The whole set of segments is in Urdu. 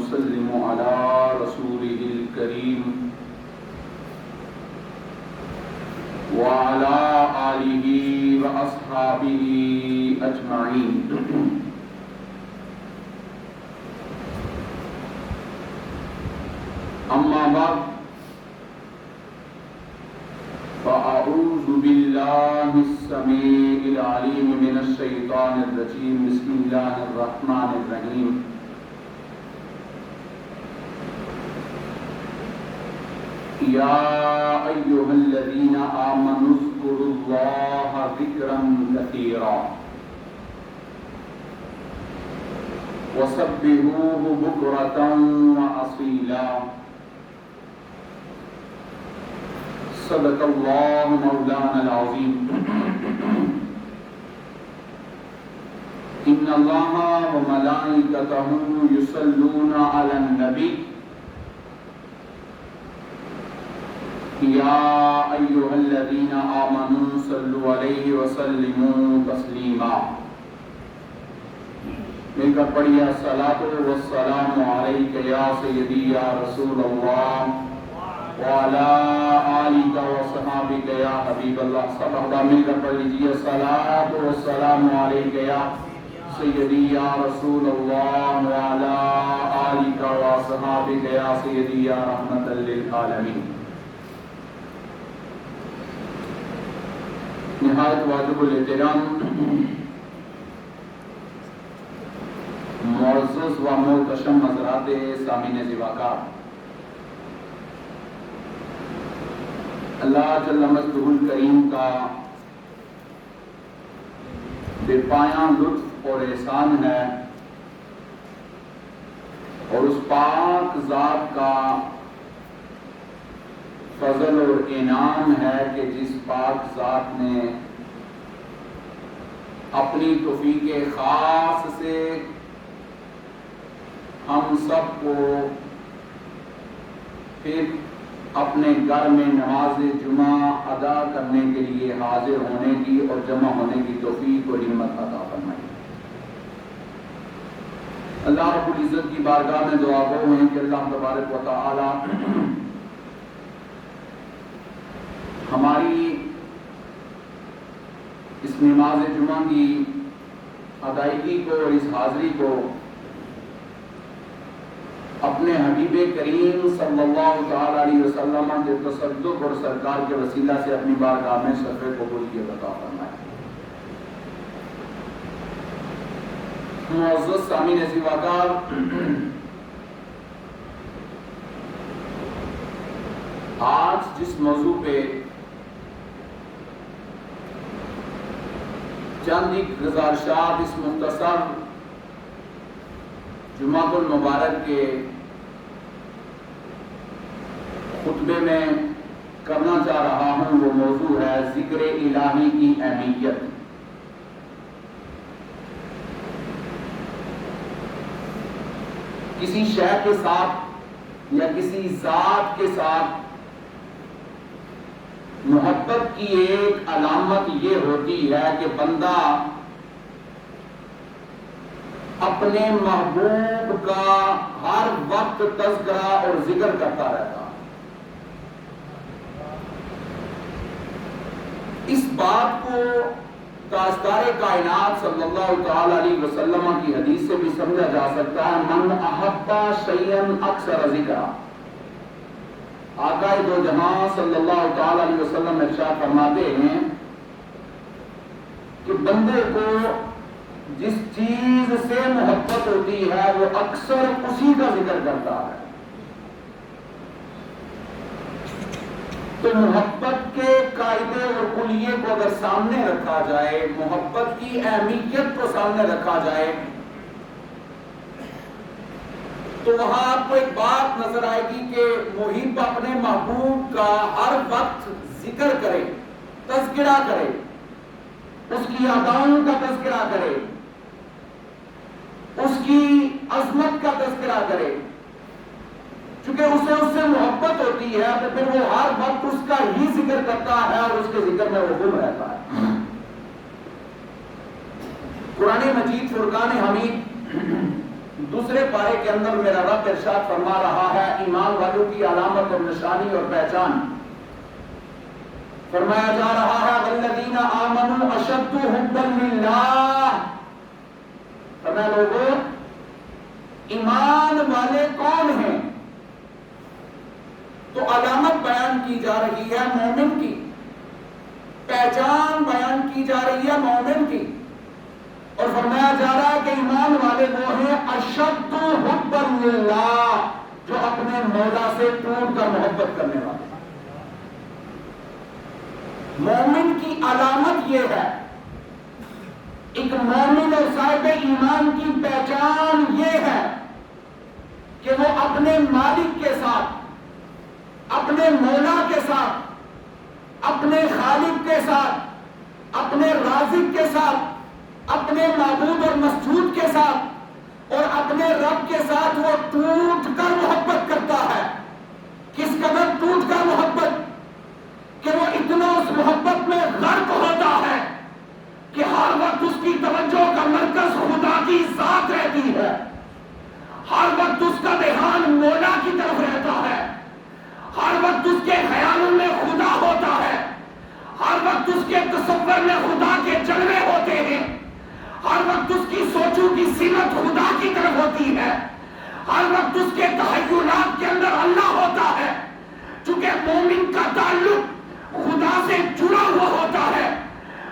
ونسلم على رسوله الكريم وعلى آله وأصحابه أجمعين. أما بعد فأعوذ بالله السميع العليم من الشيطان الرجيم. بسم الله الرحمن الرحيم. يا أيها الذين آمنوا اذكروا الله ذكرا كثيرا وسبحوه بكرة وأصيلا. صدق الله مولانا العظيم. إن الله وملائكته يصلون على النبي يا أيها الذين آمنوا صلوا عليه وسلموا تسليما. مل کر پڑھیے الصلاۃ والسلام علیک یا سیدی یا رسول اللہ وعلی آلک وصحابک یا حبیب اللہ. سب احباب مل کر پڑھ لیجیے الصلاۃ والسلام علیک یا سیدی یا رسول اللہ وعلی آلک وصحابک یا سیدی یا رحمت للعالمین. نہایت واجب الاحترام معزز و محتشم حضرات سامعین زیواکار، اللہ جل مجدہ الکریم کا بے پایاں لطف اور احسان ہے، اور اس پاک ذات کا فضل اور انعام ہے کہ جس پاک ذات نے اپنی توفیق خاص سے ہم سب کو پھر اپنے گھر میں نماز جمعہ ادا کرنے کے لیے حاضر ہونے کی اور جمع ہونے کی توفیق اور ہمت عطا فرمائی. اللہ رب العزت کی بارگاہ میں دعا گو ہیں کہ اللہ تبارک و تعالی ہماری اس نماز جمعہ کی ادائیگی کو اور اس حاضری کو اپنے حبیب کریم صلی اللہ تعالی علیہ وسلم کے تصدق اور سرکار کے وسیلہ سے اپنی بارگاہ میں شرف قبولیت عطا فرمائے. معزز سامعین زیواکار، آج جس موضوع پہ چند ایک گزارشات اس مختصر جمعہ المبارک کے خطبے میں کرنا چاہ رہا ہوں، وہ موضوع ہے ذکر الہی کی اہمیت. کسی شے کے ساتھ یا کسی ذات کے ساتھ محبت کی ایک علامت یہ ہوتی ہے کہ بندہ اپنے محبوب کا ہر وقت تذکرہ اور ذکر کرتا رہتا. اس بات کو تاجدار کائنات صلی اللہ تعالی علیہ وسلم کی حدیث سے بھی سمجھا جا سکتا ہے. من احب شیئا اکثر ذکرہ. آقا دو جہاں صلی اللہ تعالی علیہ وسلم ارشاد فرماتے ہیں کہ بندے کو جس چیز سے محبت ہوتی ہے وہ اکثر اسی کا ذکر کرتا ہے. تو محبت کے قاعدے اور کلیے کو اگر سامنے رکھا جائے، محبت کی اہمیت کو سامنے رکھا جائے، تو وہاں آپ کو ایک بات نظر آئے گی کہ محب اپنے محبوب کا ہر وقت ذکر کرے، تذکرہ کرے، اس کی اداؤں کا تذکرہ کرے، اس کی عظمت کا تذکرہ کرے. چونکہ اسے اس سے محبت ہوتی ہے تو پھر وہ ہر وقت اس کا ہی ذکر کرتا ہے اور اس کے ذکر میں وہ گم رہتا ہے. قرآن مجید فرقان حمید دوسرے پارے کے اندر میرا رب ارشاد فرما رہا ہے ایمان والوں کی علامت اور نشانی اور پہچان، فرمایا جا رہا ہے والذین آمنوا اشد حبا للہ، فرمایا لوگوں ایمان والے کون ہیں؟ تو علامت بیان کی جا رہی ہے مومن کی، پہچان بیان کی جا رہی ہے مومن کی، اور فرمایا جا رہا ہے کہ ایمان والے وہ ہیں اشد حبا للہ، جو اپنے مولا سے ٹوٹ کر محبت کرنے والے۔ مومن کی علامت یہ ہے، ایک مومن اور صاحب ایمان کی پہچان یہ ہے کہ وہ اپنے مالک کے ساتھ، اپنے مولا کے ساتھ، اپنے خالق کے ساتھ، اپنے رازق کے ساتھ، اپنے معبود اور مسجود کے ساتھ اور اپنے رب کے ساتھ وہ ٹوٹ کر محبت کرتا ہے۔ کس قدر ٹوٹ کر محبت کہ وہ اتنا اس محبت میں غرق ہوتا ہے کہ ہر وقت اس کی توجہ کا مرکز خدا کی ذات رہتی ہے، ہر وقت اس کا دھیان مولا کی طرف رہتا ہے، ہر وقت اس کے خیالوں میں خدا ہوتا ہے، ہر وقت اس کے تصور میں خدا کے جلوے ہوتے ہیں، ہر وقت اس کی سوچوں کی سمت خدا کی طرف ہوتی ہے، ہر وقت اس کے تخیلات کے اندر اللہ ہوتا ہے۔ چونکہ مومن کا تعلق خدا سے جڑا ہوا ہوتا ہے،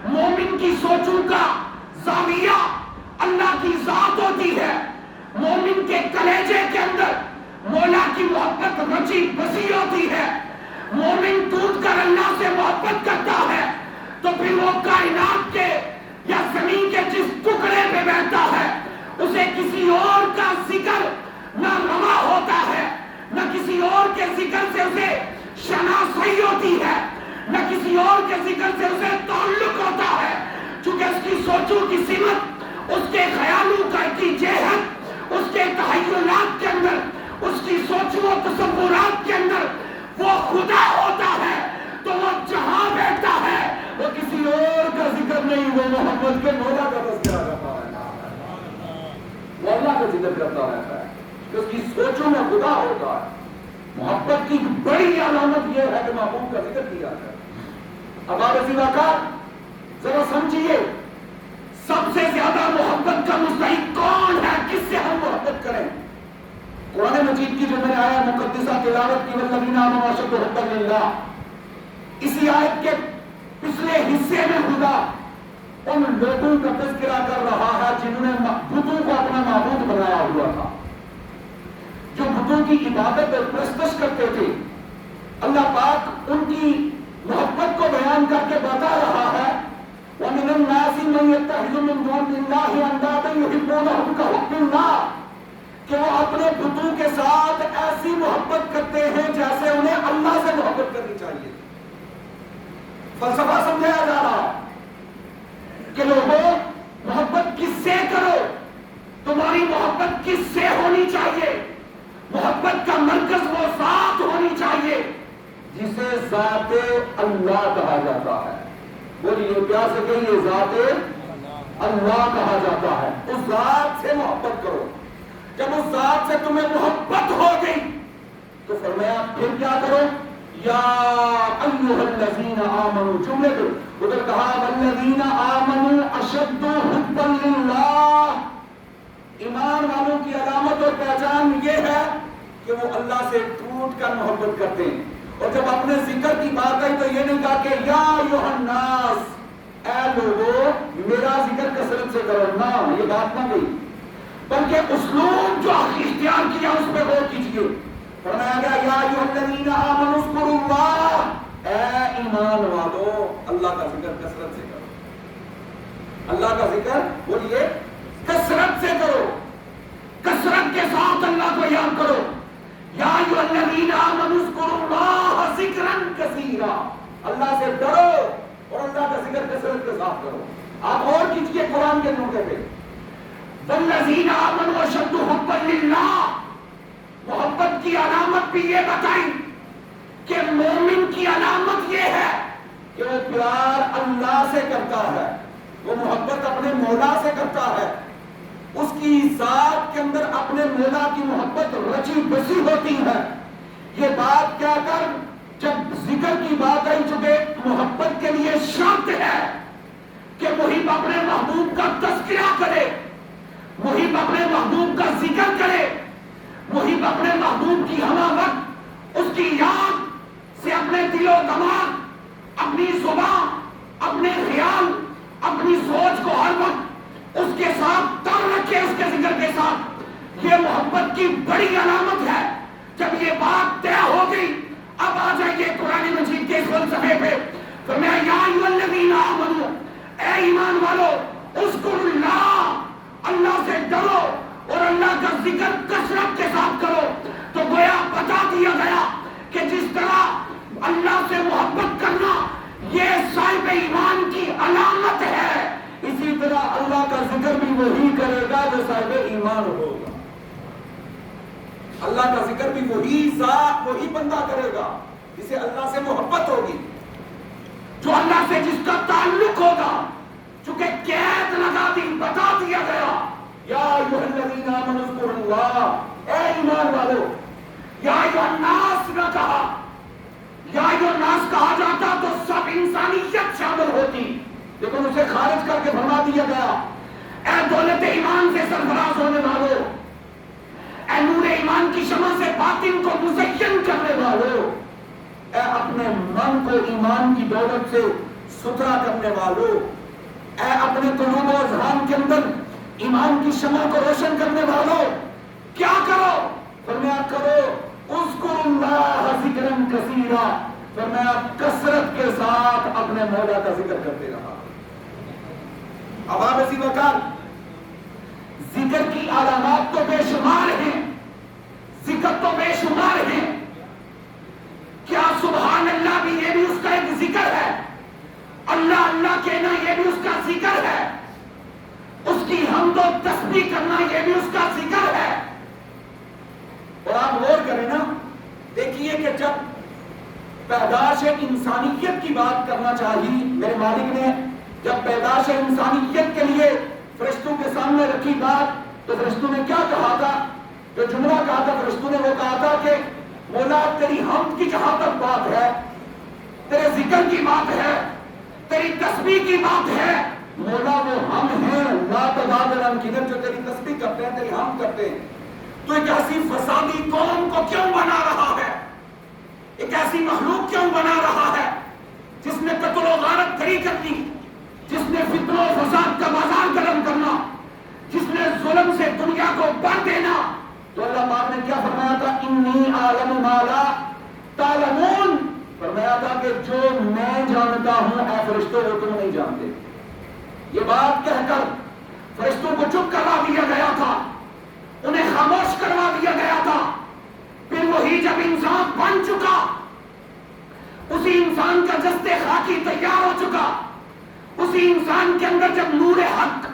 مومن کی سوچوں کا زاویہ اللہ کی ذات ہوتی ہے، مومن کے کلیجے کے اندر مولا کی محبت رچی بسی ہوتی ہے، مومن ٹوٹ کر اللہ سے محبت کرتا ہے تو پھر وہ کائنات کے یا زمین کے جس ٹکڑے پہ بیٹھتا ہے اسے کسی اور کا ذکر نہ روا ہوتا ہے، نہ کسی اور کے ذکر سے اسے شناسائی ہوتی ہے، نہ کسی اور کے ذکر سے اسے تعلق ہوتا ہے، چونکہ اس کی سوچوں کی سمت، اس کے خیالوں کی جہت، اس کے تخیلات کے اندر، اس کی سوچوں و تصورات کے اندر وہ خدا ہوتا ہے، تو وہ جہاں بیٹھتا ہے وہ کسی اور کا ذکر نہیں، وہ محمد کے مولا کا تذکرہ کرتا ہے، وہ اللہ کا ذکر کرتا رہتا ہے کہ اس کی سوچوں میں خدا ہوتا ہے۔ محبت کی بڑی علامت یہ ہے کہ محبوب کا ذکر کیا جائے۔ اب آپ اسی وقت ذرا سمجھیے سب سے زیادہ محبت کا مستحق کون ہے، کس سے ہم محبت کریں؟ قرآن مجید کی جو میں نے آیت مقدسہ تلاوت کی والذین آمنوا اشد حبا للہ، اسی آیت کے پچھلے حصے میں خدا ان لوگوں کا تذکرہ کر رہا ہے جنہوں نے بتوں کو اپنا معبود بنایا ہوا تھا، جو بتوں کی عبادت اور پرستش کرتے تھے۔ اللہ پاک ان کی محبت کو بیان کر کے بتا رہا ہے وَمِنَ النَّاسِ مَن يَتَّخِذُ مِن دُونِ اللَّهِ أَندَادًا يُحِبُّونَهُمْ كَحُبِّ اللَّهِ، کہ وہ اپنے بتوں کے ساتھ ایسی محبت کرتے ہیں جیسے انہیں اللہ سے محبت کرنی چاہیے۔ فلسفہ سمجھایا جا رہا کہ لوگوں محبت کس سے کرو، تمہاری محبت کس سے ہونی چاہیے؟ محبت کا مرکز وہ ذات ہونی چاہیے جسے ذات اللہ کہا جاتا ہے۔ بولیے پیار سے کہیے ذات اللہ کہا جاتا ہے۔ اس ذات سے محبت کرو۔ جب اس ذات سے تمہیں محبت ہو گئی تو فرمایا پھر کیا کرو؟ یا ایھا الذین آمنوا، جملے کو ادھر کہا والذین آمنوا اشد حبا للہ، ایمان والوں کی علامت اور پہچان یہ ہے کہ وہ اللہ سے ٹوٹ کر محبت کرتے ہیں۔ اور جب اپنے ذکر کی بات آئی تو یہ نہیں کہا کہ یا ایھا الناس، اے لوگوں میرا ذکر کثرت سے کرو، نہ یہ بات نہ گئی، بلکہ اسلوب جو اختیار کیا اس پہ غور کیجیے۔ فرمایا گیا یا ایھا الذین آمنوا اذکروا اللہ، اے ایمان والو اللہ کا ذکر کثرت سے کرو، اللہ کا ذکر بولیے کثرت سے کرو، کثرت کے ساتھ اللہ کو یاد کرو۔ یا ایھا الذین آمنوا اذکروا اللہ ذکرا کثیرا، اللہ سے ڈرو اور اللہ کا ذکر کثرت کے ساتھ کرو۔ آپ اور کیجیے قرآن کے نقطے پہ والذین آمنوا اشد حبا للہ، محبت کی علامت بھی یہ بتائی کہ مومن کی علامت یہ ہے کہ وہ پیار اللہ سے کرتا ہے، وہ محبت اپنے مولا سے کرتا ہے، اس کی ذات کے اندر اپنے مولا کی محبت رچی بسی ہوتی ہے. یہ بات کیا کر جب ذکر کی بات آئی چکے محبت کے لیے شرط ہے کہ محب اپنے محبوب کا تذکرہ کرے, محب اپنے محبوب کا ذکر کرے, محب اپنے محبوب کی ہمہ وقت اس کی یاد سے اپنے دل و دماغ, اپنی زبان, اپنے خیال, اپنی سوچ کو ہر وقت اس کے ساتھ تر رکھے, اس کے ذکر کے ساتھ. یہ محبت کی بڑی علامت ہے. جب یہ بات طے ہو گئی, اب آ جائیے قرآن مجید کے اس فلسفے پہ. فرمایا یا ایھا الذین آمنوا, اے ایمان والو, اذکروا اللہ, اللہ سے ڈرو اور اللہ کا ذکر کثرت کے ساتھ کرو. تو گویا بتا دیا گیا کہ جس طرح اللہ سے محبت کرنا یہ صاحب ایمان کی علامت ہے, اسی طرح اللہ کا ذکر بھی وہی کرے گا جو صاحب ایمان ہوگا. اللہ کا ذکر بھی وہی ذات, وہی بندہ کرے گا جسے اللہ سے محبت ہوگی, جو اللہ سے جس کا تعلق ہوگا. چونکہ قید لگا دی, بتا دیا گیا یا ایھا الذین آمنوا اذکروا اللہ, اے ایمان والو. یا ایھا الناس نہ کہا, یا ایھا الناس کہا جاتا تو سب انسانیت شامل ہوتی, لیکن اسے خارج کر کے فرما دیا گیا اے دولت ایمان سے سرفراز ہونے والو, اے نور ایمان کی شمع سے باطن کو مزین کرنے والو, اے اپنے من کو ایمان کی دولت سے ستھرا کرنے والو, اے اپنے قلوب و اذہان کے اندر ایمان کی شمع کو روشن کرنے والو. کیا کرو؟ فرمایا کرو اذکروا اللہ ذکرا کثیرا, فرمایا کثرت کے ساتھ اپنے مولا کا ذکر کرتے رہا. اب آپ اسی وقت ذکر کی علامات تو بے شمار ہیں, ذکر تو بے شمار ہیں. کیا سبحان اللہ بھی یہ بھی اس کا ایک ذکر ہے؟ اللہ اللہ کہنا یہ بھی اس کا ذکر ہے. اس کی حمد و تسبیح کرنا یہ بھی اس کا ذکر ہے. اور آپ غور کریں نا, دیکھیے کہ جب پیدائش انسانیت کی بات کرنا چاہیے میرے مالک نے, جب پیدائش انسانیت کے لیے فرشتوں کے سامنے رکھی بات, تو فرشتوں نے کیا کہا تھا؟ جو جملہ کہا تھا فرشتوں نے وہ کہا تھا کہ مولا تیری حمد کی جہاں تک بات ہے, تیرے ذکر کی بات ہے, تیری تسبیح کی بات ہے, مولا وہ ہم ہیں لا تبادل امکنت, جو تیری تسبیح کرتے ہیں, تیری حمد کرتے ہیں. تو ایک ایسی فسادی قوم کو کیوں بنا رہا ہے, ایک ایسی مخلوق کیوں بنا رہا ہے جس نے قتل و غارت کری کرنی, جس نے فتنہ و فساد کا بازار گرم کرنا, جس نے ظلم سے دنیا کو بھر دینا. تو اللہ پاک نے کیا فرمایا تھا؟ انی اعلم ما لا تعلمون, فرمایا تھا کہ جو میں جانتا ہوں اے فرشتوں وہ تم نہیں جانتے. یہ بات کہہ کر فرشتوں کو چپ کروا دیا گیا تھا, انہیں خاموش کروا دیا گیا تھا. پھر وہی جب انسان بن چکا, اسی انسان کا جسد خاکی تیار ہو چکا, اسی انسان کے اندر جب نور حق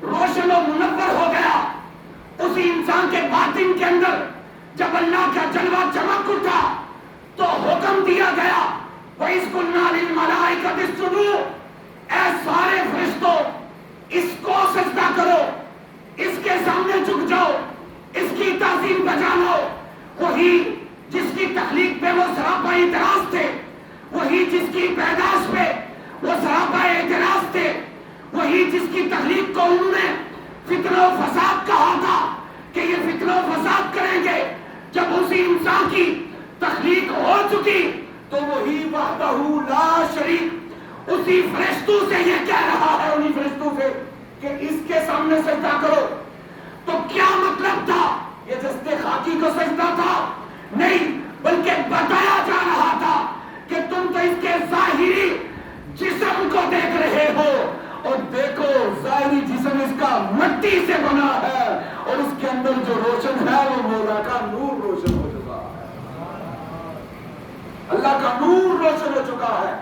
روشن و منور ہو گیا, اسی انسان کے باطن کے اندر جب اللہ کا جلوہ چمک اٹھا, تو حکم دیا گیا وَإِذْ قُلْنَا لِلْمَلَائِكَةِ اسْجُدُوا, اے سارے فرشتوں اس کو سجدہ کرو, اس کے سامنے جھک جاؤ, اس کی تعظیم بجانو. وہی جس کی تخلیق پہ وہ سراپا اعتراض تھے, وہی جس کی پیدائش پہ وہ سراپا اعتراض تھے, وہی جس کی تخلیق کو انہوں نے فتنہ و فساد کہا تھا کہ یہ فتنہ و فساد کریں گے. جب اسی انسان کی تخلیق ہو چکی تو وہی وحدہ لا شریک اسی فرشتوں سے یہ کہہ رہا ہے, انہی فرشتوں سے, کہ اس کے سامنے سجدہ کرو. تو کیا مطلب تھا؟ یہ جسد خاکی کو سجدہ تھا؟ نہیں, بلکہ بتایا جا رہا تھا کہ تم تو اس کے ظاہری جسم کو دیکھ رہے ہو, اور دیکھو ظاہری جسم اس کا مٹی سے بنا ہے, اور اس کے اندر جو روشن ہے وہ مولا کا نور روشن ہو چکا ہے, اللہ کا نور روشن ہو چکا ہے.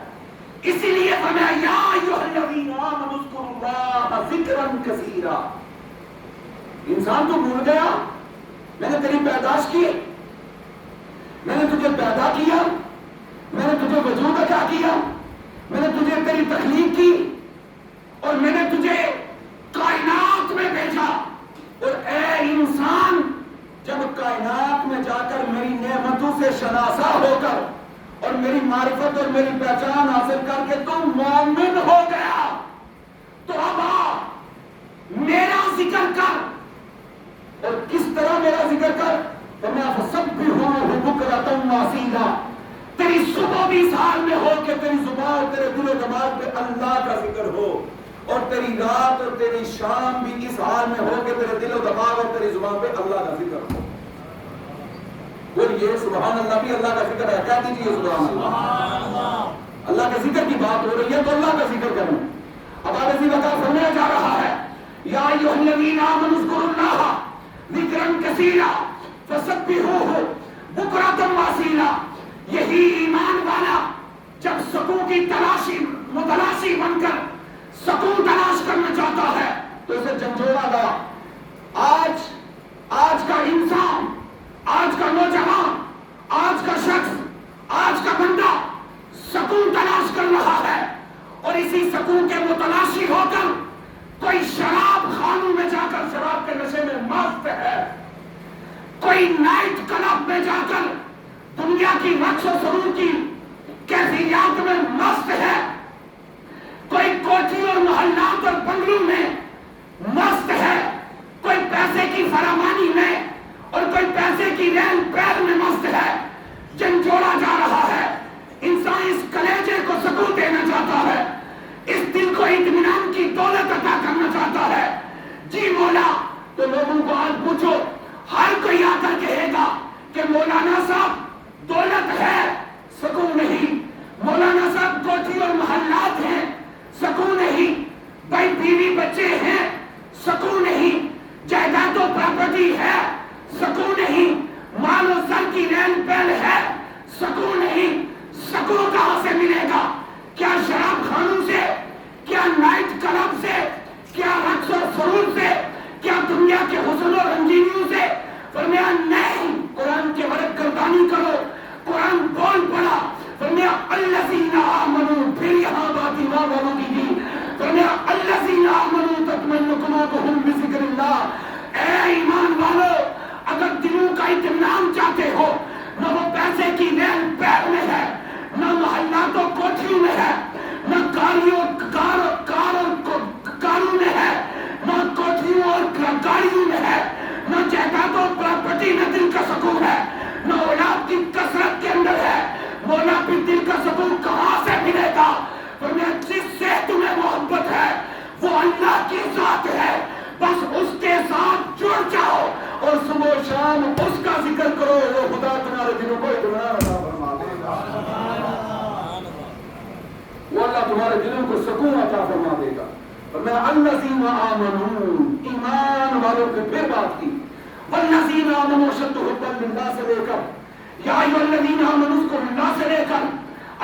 اسی لیے فرمایا یا ایھا الذین آمنوا اذکروا اللہ ذکرا کثیرا. انسان تو بھول گیا, میں نے تیری پیدائش کی, میں نے تجھے پیدا کیا, میں نے تجھے وجود عطا کیا, میں نے تجھے تیری تخلیق کی, اور میں نے تجھے کائنات میں بھیجا. کائنات میں جا کر میری نعمتوں سے شناسا ہو کر اور میری معرفت اور میری پہچان حاصل کر کے تم مومن ہو گیا تو اب آ میرا ذکر کر۔ اور کس طرح میرا ذکر کر؟ فرمایا فسبحوہ بکرۃ واصیلا، تیری صبح بھی اس حال میں ہو کہ تیری زبان اور تیرے دل و دماغ پہ اللہ کا ذکر ہو، اور تیری رات اور تیری شام بھی اس حال میں ہو کہ تیرے دل و دماغ اور تیری زبان پہ اللہ کا ذکر ہو۔ بولیے سبحان اللہ، بھی اللہ کا ذکر ہے، کہہ دیجیے سبحان اللہ۔ اللہ کے ذکر کی بات ہو رہی ہے تو اللہ کا ذکر کریں۔ اب آگے اسی وقت فرمایا جا رہا ہے یا ایھا الذین آمنوا اذکروا اللہ ذکرا کثیرا فسبحوہ بکرۃ واصیلا۔ یہی ایمان والا جب سکون کی متلاشی بن کر سکون تلاش کرنا چاہتا ہے تو اسے جھنجھوڑا گیا۔ آج کا انسان، آج کا نوجوان، آج کا شخص، آج کا بندہ سکون تلاش کر رہا ہے، اور اسی سکون کے متلاشی ہو کر کوئی شراب خانوں میں جا کر شراب کے نشے میں مست ہے، کوئی نائٹ کلب میں جا کر دنیا کی رقص و سرور کی کیفیات میں مست ہے، کوئی کوٹھی اور محلات اور بنگلوں میں مست ہے، کوئی پیسے کی فراوانی میں اور کوئی پیسے کی رین پیر میں مست ہے۔ جھنجھوڑا جا رہا ہے، انسان اس کلیجے کو سکون دینا چاہتا ہے، اس دل کو اطمینان کی دولت عطا کرنا چاہتا ہے۔ جی مولا، تو لوگوں کو آج پوچھو، ہر کوئی آ کر کہے گا کہ مولانا صاحب دولت ہے، سکون نہیں، مولانا صاحب کوٹھی اور محلات ہیں، سکون نہیں، بھائی بیوی بچے ہیں، سکون نہیں، جائیداد و پراپرٹی ہے، سکون نہیں، مال و زر کی رین پہل ہے، سکون نہیں۔ سکون کہاں سے ملے گا؟ کیا شراب خانوں سے؟ کیا نائٹ کلب سے؟ کیا رقص و سرور سے؟ کیا دنیا کے حسن و رنگینیوں سے؟ فرمایا نہیں، قرآن کے ورق گردانی کرو، قرآن بول پڑا۔ فرمایا الذین آمنوا، پھر یہاں بات ایمان والوں کی دی، فرمایا الذین آمنوا تطمئن قلوبہم بذکر اللہ۔ اے ایمان والو، اگر دلوں کا اطمینان چاہتے ہو، نہ وہ پیسے کی رین پیر میں ہے، نہ محلات و کوٹھیوں میں ہے، نہ کاروں میں ہے، نہ کوٹھیوں اور گاڑیوں میں ہے، نہ جائیداد و پراپرٹی میں دل کا سکون ہے، نہ اولاد کی کثرت کے اندر ہے، مولا بھی دل کا سکون کہاں سے ملے گا؟ فرمایا جس سے تمہیں محبت ہے وہ اللہ کی ذات ہے، بس اس کے ساتھ جڑ جاؤ اور صبح و شام اس کا ذکر کرو، وہ خدا تمہارے دلوں کو اطمینان عطا فرما دے گا، وہ اللہ تمہارے دلوں کو سکون عطا فرما دے گا۔ فرمایا الذین آمنوا، ایمان والوں کی پھر بات کی، والذین آمنوا اشد حبا للہ سے لے کر یا ایھا الذین آمنوا اذکروا اللہ سے لے کر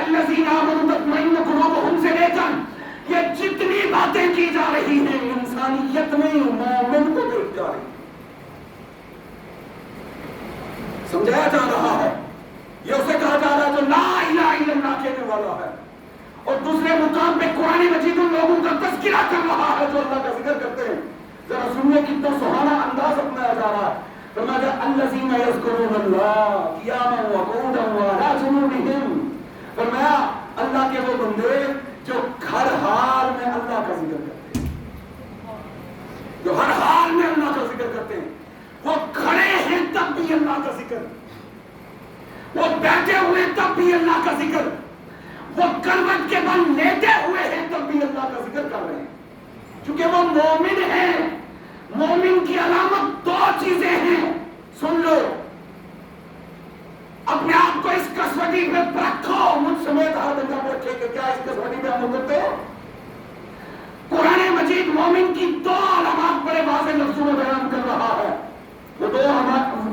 الذین آمنوا تطمئن قلوبہم سے لے کر یہ جتنی باتیں کی جا رہی ہیں انسانیت میں مومن کو دیکھ جا رہی ہیں، سمجھایا جا رہا ہے، یہ اسے کہا جا رہا ہے جو لا الہ الا اللہ کہنے والا ہے، اور دوسرے مقام پہ قرآن مجید ان لوگوں کا تذکرہ کر رہا ہے جو اللہ کا ذکر کرتے ہیں۔ ذرا سنیے کتنا سہانا انداز اپنایا جا رہا ہے۔ فرمایا الذین یذکرون اللہ قیاما وقعودا وعلی جنوبہم، فرمایا اللہ کے وہ بندے جو ہر حال میں اللہ کا ذکر کرتے ہیں، جو ہر حال میں اللہ کا ذکر کرتے ہیں، وہ کھڑے ہیں تب بھی اللہ کا ذکر، وہ بیٹھے ہوئے تب بھی اللہ کا ذکر، وہ کروٹ کے بل لیٹے ہوئے ہیں تب بھی اللہ کا ذکر کر رہے ہیں، چونکہ وہ مومن ہیں۔ مومن کی علامت دو چیزیں ہیں، سن لو، اپنے آپ کو اس کسوٹی پہ رکھو، مجھ سمیت ہاتھ اندر رکھے کہ کیا اس کسوٹی پہ ہم اترتے ہیں؟ قرآن مجید مومن کی دو علامات بڑے واضح لفظوں میں بیان کر رہا ہے۔ وہ دو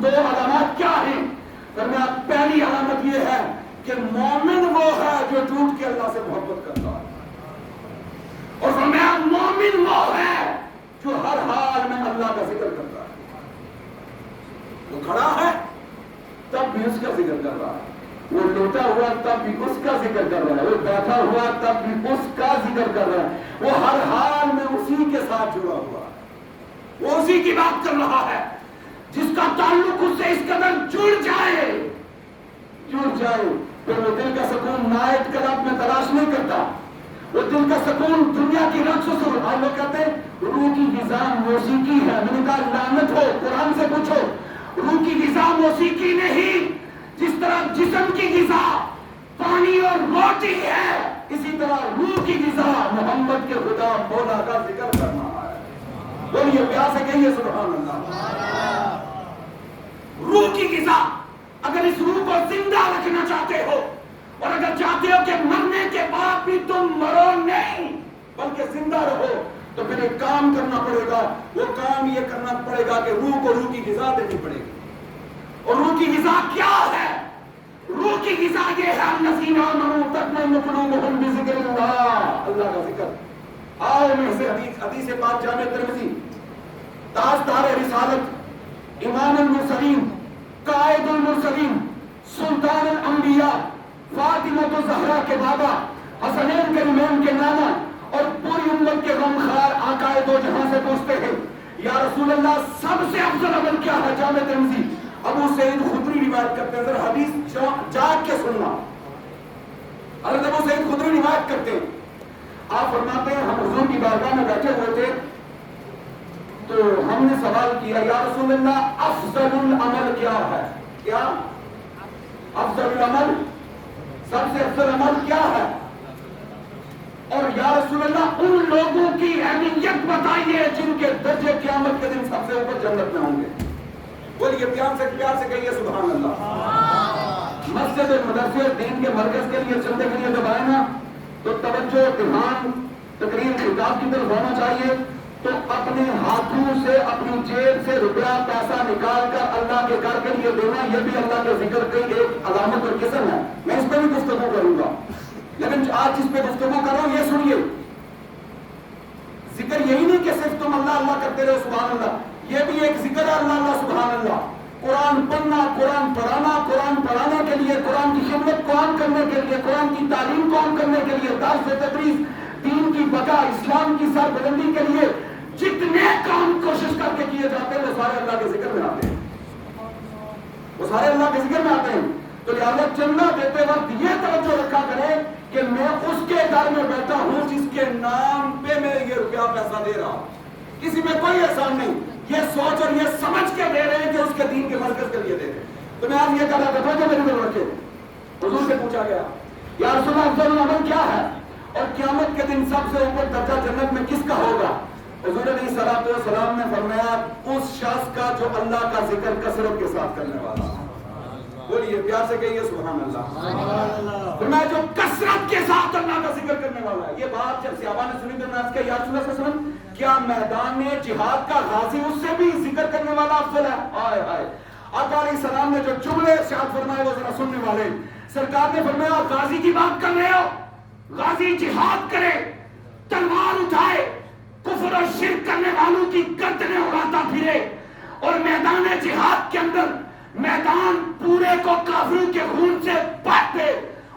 علامات کیا ہیں؟ فرمایا پہلی علامت یہ ہے کہ مومن وہ ہے جو ٹوٹ کے اللہ سے محبت کرتا ہے، اور فرمایا مومن وہ ہے جو ہر حال میں اللہ کا ذکر کرتا ہے۔ وہ کھڑا ہے تب بھی اس کا ذکر کر رہا ہے، وہ لیٹا ہوا تب بھی اس کا ذکر کر رہا ہے، وہ بیٹھا ہوا تب بھی اس کا ذکر کر رہا ہے، وہ ہر حال میں اسی کے ساتھ جڑا ہوا ہے، وہ اسی کی بات کر رہا ہے۔ جس کا تعلق اس سے اس قدر جڑ جائے پھر وہ دل کا سکون نائٹ کلب میں تلاش نہیں کرتا. وہ دل کا سکون دنیا کی رقص و سرور. آپ لوگ کہتے ہیں روح کی غذا موسیقی ہے. میں نے کہا لعنت ہو, قرآن سے پوچھو. روح کی غذا موسیقی نہیں. جس طرح جسم کی غذا پانی اور روٹی ہے, اسی طرح روح کی غذا محمد کے خدا مولا کا ذکر کرنا ہے. بولیے پیار سے کہیے سبحان اللہ. روح کی غذا, اگر اس روح کو زندہ رکھنا چاہتے ہو, اور اگر چاہتے ہو کہ مرنے کے بعد بھی تم مرو نہیں بلکہ زندہ رہو, تو پھر ایک کام کرنا پڑے گا. وہ کام یہ کرنا پڑے گا کہ روح کو روح کی غذا دینی پڑے گی. اور روح کی غذا کیا ہے؟ روح کی غذا یہ ہے الذین آمنوا تطمئن قلوبهم بذکر اللہ, اللہ کا ذکر. آؤ میں سے حدیث پاک جامع ترمذی, تاجدار رسالت, امام المرسلین, قائد المرسلین, سلطان الانبیاء, فاطمہ الزہرا کے بابا, حسنین کے امام کے نانا اور پوری امت کے غمخوار آقا دو جہاں سے پوچھتے ہیں یا رسول اللہ سب سے افضل عمل کیا ہے؟ جامع ترمذی ابو سعید خدری روایت کرتے ہیں. ذرا حدیث جاگ کے سننا. حضرت ابو سعید خدری روایت کرتے ہیں, آپ فرماتے ہیں ہم حضور کی بارگاہ میں بیٹھے ہوئے تھے تو ہم نے سوال کیا یا رسول اللہ افضل العمل کیا ہے؟ کیا افضل العمل, سب سے افضل عمل کیا ہے؟ اور یا رسول اللہ ان لوگوں کی اہمیت بتائیے جن کے درجے قیامت کے دن سب سے اوپر جنت میں ہوں گے. بولیے پیار سے کہیے سبحان اللہ. مسجد مدرسے دین کے مرکز کے لیے چندے کے لیے جب آئے نا تو توجہ دھیان تقریر خطاب کی طرف ہونا چاہیے. تو اپنے ہاتھوں سے اپنی جیب سے روپیہ پیسہ نکال کر اللہ کے گھر کے لیے دینا, یہ بھی اللہ کے ذکر کی ایک علامت اور قسم ہے. میں اس پہ بھی گفتگو کروں گا, لیکن آج جس پہ گفتگو کر رہا ہوں یہ سنیے. ذکر یہی نہیں کہ صرف تم اللہ اللہ کرتے رہو سبحان اللہ, یہ بھی ایک ذکر ہے اللہ اللہ سبحان اللہ. قرآن پڑھنا, قرآن پڑھانا, قرآن پڑھانے کے لیے, قرآن کی خدمت قرآن کرنے کے لیے, قرآن کی تعلیم قوم کرنے کے لیے, درس و تدریس, دین کی بقا, اسلام کی سر بلندی کے لیے جتنے کام کوشش کر کے کیے جاتے ہیں وہ سارے اللہ کے ذکر میں آتے ہیں. وہ سارے اللہ کے ذکر میں آتے ہیں. تو لہٰذا چندہ دیتے وقت یہ توجہ رکھا کرے کہ میں اس کے گھر میں بیٹھا ہوں جس کے نام پہ میں یہ روپیہ پیسہ دے رہا ہوں. کسی میں کوئی احسان نہیں, یہ سوچ اور یہ سمجھ کے دے رہے ہیں کہ اس کے دین کے مرکز کے لیے دے رہے ہیں. تو میں آج یہ کہہ رہا تھا جو میری طرف رکھے, حضور سے پوچھا گیا یا رسول اللہ افضل العمل کیا ہے اور قیامت کے دن سب سے اوپر درجہ جنت میں کس کا ہوگا؟ حضور علیہ الصلوۃ والسلام نے فرمایا اس شخص کا جو اللہ کا ذکر کثرت کے ساتھ کرنے والا. بولیے پیار سے کہیے سبحان اللہ. فرمایا جو کثرت کے ساتھ اللہ کا ذکر کرنے والا ہے. یہ بات جب صحابہ نے سنی تو ناز کیا یا رسول اللہ صلی اللہ علیہ وسلم کیا میدان میں جہاد کا غازی اس سے بھی ذکر کرنے والا افضل ہے؟ ہائے ہائے. آقا علیہ السلام نے جو جملے ارشاد فرمائے وہ ذرا سننے والے. سرکار نے فرمایا غازی کی بات کر رہے ہو, غازی جہاد کرے, تلوار اٹھائے, کفر اور شرک کرنے والوں کی گردنیں اڑاتا پھرے, اور میدان جہاد کے اندر میدان پورے کو کافروں کے خون سے بھر دے,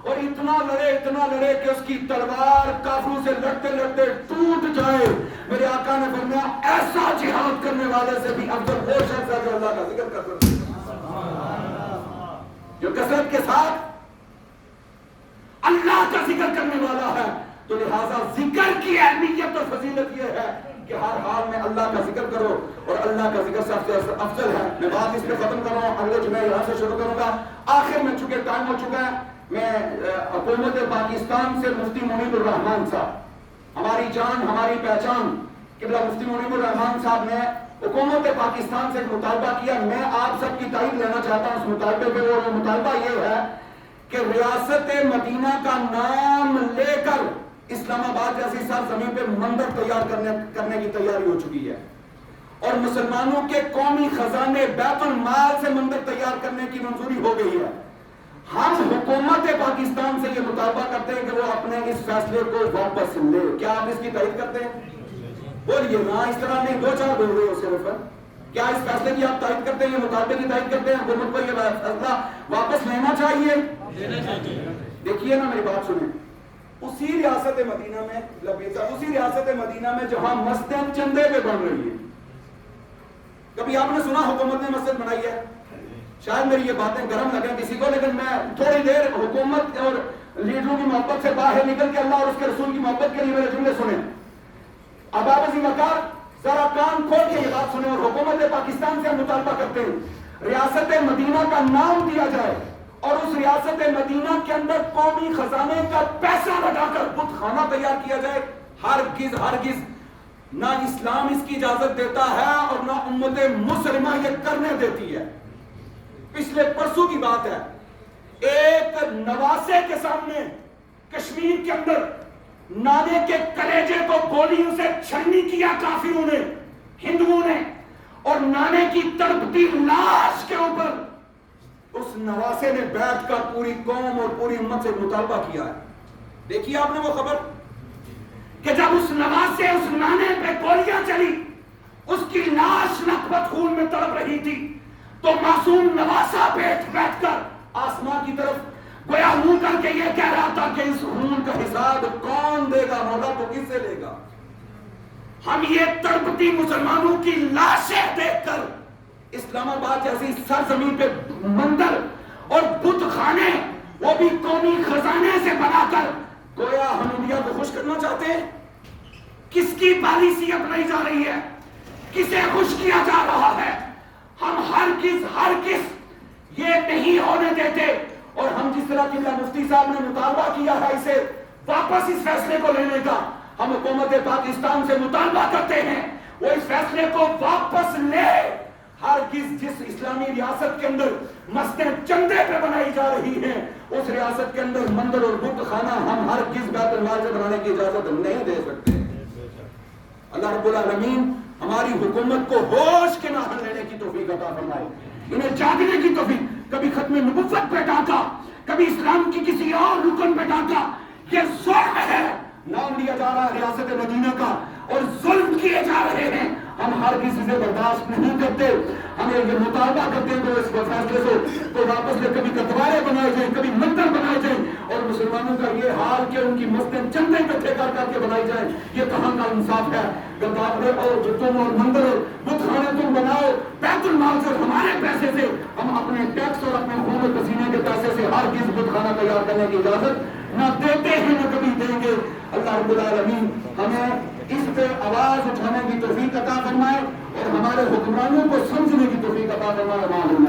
اور اتنا لڑے کہ اس کی تلوار کافروں سے لڑتے لڑتے ٹوٹ جائے. میرے آقا نے فرمایا ایسا جہاد کرنے والے سے بھی افضل وہ شخص ہے جو اللہ کا ذکر کرتا ہے, جو کثرت کے ساتھ اللہ کا ذکر کرنے والا ہے. تو لہذا ذکر کی اہمیت اور فضیلت یہ ہے کہ ہر حال میں اللہ کا ذکر کرو, اور اللہ کا ذکر سب سے افضل ہے. میں بات اس پہ ختم کر رہا ہوں, اگلے جمعے یہاں سے شروع کروں گا. آخر میں چونکہ ٹائم ہو چکا ہے, میں حکومت پاکستان سے مفتی منیب الرحمان صاحب, ہماری جان ہماری پہچان قبلہ مفتی منیب الرحمان صاحب نے حکومت پاکستان سے ایک مطالبہ کیا. میں آپ سب کی تائید لینا چاہتا ہوں اس مطالبے پہ. وہ مطالبہ یہ ہے کہ ریاست مدینہ کا نام لے کر اسلام آباد جیسی سرزمین پہ مندر تیار کرنے کی تیاری ہو چکی ہے, اور مسلمانوں کے قومی خزانے بیت المال سے مندر تیار کرنے کی منظوری ہو گئی ہے. ہم حکومت پاکستان سے یہ مطالبہ کرتے ہیں کہ وہ اپنے اس فیصلے کو واپس لے. کیا آپ اس کی تائید کرتے ہیں؟ بولیے نا, اس طرح نہیں, دو چار بول رہے ہو صرف. کیا اس فیصلے کی آپ تائید کرتے ہیں, یہ مطالبے کی تائید کرتے ہیں حکومت کو یہ فیصلہ واپس لینا چاہیے؟ دیکھیے نا, میری بات سنیں. اسی ریاست مدینہ میں جہاں مسجد چندے پہ بن رہی ہے, کبھی آپ نے سنا حکومت نے مسجد بنائی ہے؟ شاید میری یہ باتیں گرم لگیں کسی کو، لیکن میں تھوڑی دیر حکومت اور لیڈروں کی محبت سے باہر نکل کے اللہ اور اس کے رسول کی محبت کے لیے میرے جملے سنیں. اب آپ اسی وقار ذرا کان کھول کے یہ بات سنیں، اور حکومت پاکستان سے ہم مطالبہ کرتے ہیں ریاست مدینہ کا نام دیا جائے اور اس ریاست مدینہ کے اندر قومی خزانے کا پیسہ لگا کر بت خانہ تیار کیا جائے. ہرگز نہ اسلام اس کی اجازت دیتا ہے اور نہ امت مسلمہ یہ کرنے دیتی ہے. پچھلے پرسوں کی بات ہے، ایک نواسے کے سامنے کشمیر کے اندر نانے کے کلیجے کو گولیوں سے چھلنی کیا کافروں نے، ہندوؤں نے، اور نانے کی تڑپتی لاش کے اوپر اس نواسے نے بیٹھ کر پوری قوم اور پوری امت سے مطالبہ کیا ہے. دیکھیے آپ نے وہ خبر کہ جب اس نواسے اس نانے پہ گولیاں چلی، اس کی لاش لکھپت خون میں تڑپ رہی تھی، تو معصوم نواسا بیٹھ کر آسمان کی طرف گویا منہ کر کے یہ کہہ رہا تھا کہ اس خون کا حساب کون دے گا، مولا تو کس سے لے گا. ہم یہ تڑپتی مسلمانوں کی لاشیں دیکھ کر اسلام آباد جیسی سرزمین پہ مندر اور بت خانے، وہ بھی قومی خزانے سے بنا کر، گویا ہم انڈیا کو خوش کرنا چاہتے ہیں. کس کی پالیسی اپنائی جا رہی ہے، کسے خوش کیا جا رہا ہے؟ ہم ہرگز یہ نہیں ہونے دیتے. اور ہم جس طرح قبلہ مفتی صاحب نے مطالبہ کیا ہے اسے واپس اس فیصلے کو لینے کا، ہم حکومت پاکستان سے مطالبہ کرتے ہیں وہ اس فیصلے کو واپس لے. ہرگز جس اسلامی ریاست کے اندر مسجدیں چندے پہ بنائی جا رہی ہیں، اس ریاست کے اندر مندر اور بت خانہ ہم ہرگز بیت المال سے بنانے کی اجازت نہیں دے سکتے. اللہ رب العالمین ہماری حکومت کو ہوش کے ناخن لینے کی توفیق عطا فرمائے، انہیں جاگنے کی توفیق. کبھی ختم نبوت پہ ڈاکا، کبھی اسلام کی کسی اور رکن پہ ڈاکا. یہ ظلم ہے، نام لیا جا رہا ہے ریاست مدینہ کا اور ظلم کیے جا رہے ہیں. ہم ہر کسی سے برداشت نہیں کرتے. ہمیں یہ مطالبہ کرتے ہیں کہ اس فیصلے سے تو واپس لے، کبھی کتوارے بنائے جائیں، کبھی مندر بنائے جائیں، اور مسلمانوں کا یہ حال کہ ان کی مسجدیں چندے اکٹھے کر کے بنائی جائیں. یہ کہاں کا انصاف ہے؟ گداورے اور تم اور مندر اور بت خانے تم بناؤ بیت المال سے، ہمارے پیسے سے، ہم اپنے ٹیکس اور اپنے خون و پسینے کے پیسے سے ہرگز بت خانہ تیار کرنے کی اجازت نہ دیتے ہیں، نہ کبھی دیں گے. اللہ رب العالمین ہمیں اس پہ آواز اٹھانے کی توفیق عطا فرمائے اور ہمارے حکمرانوں کو سمجھنے کی توفیق عطا فرمائے.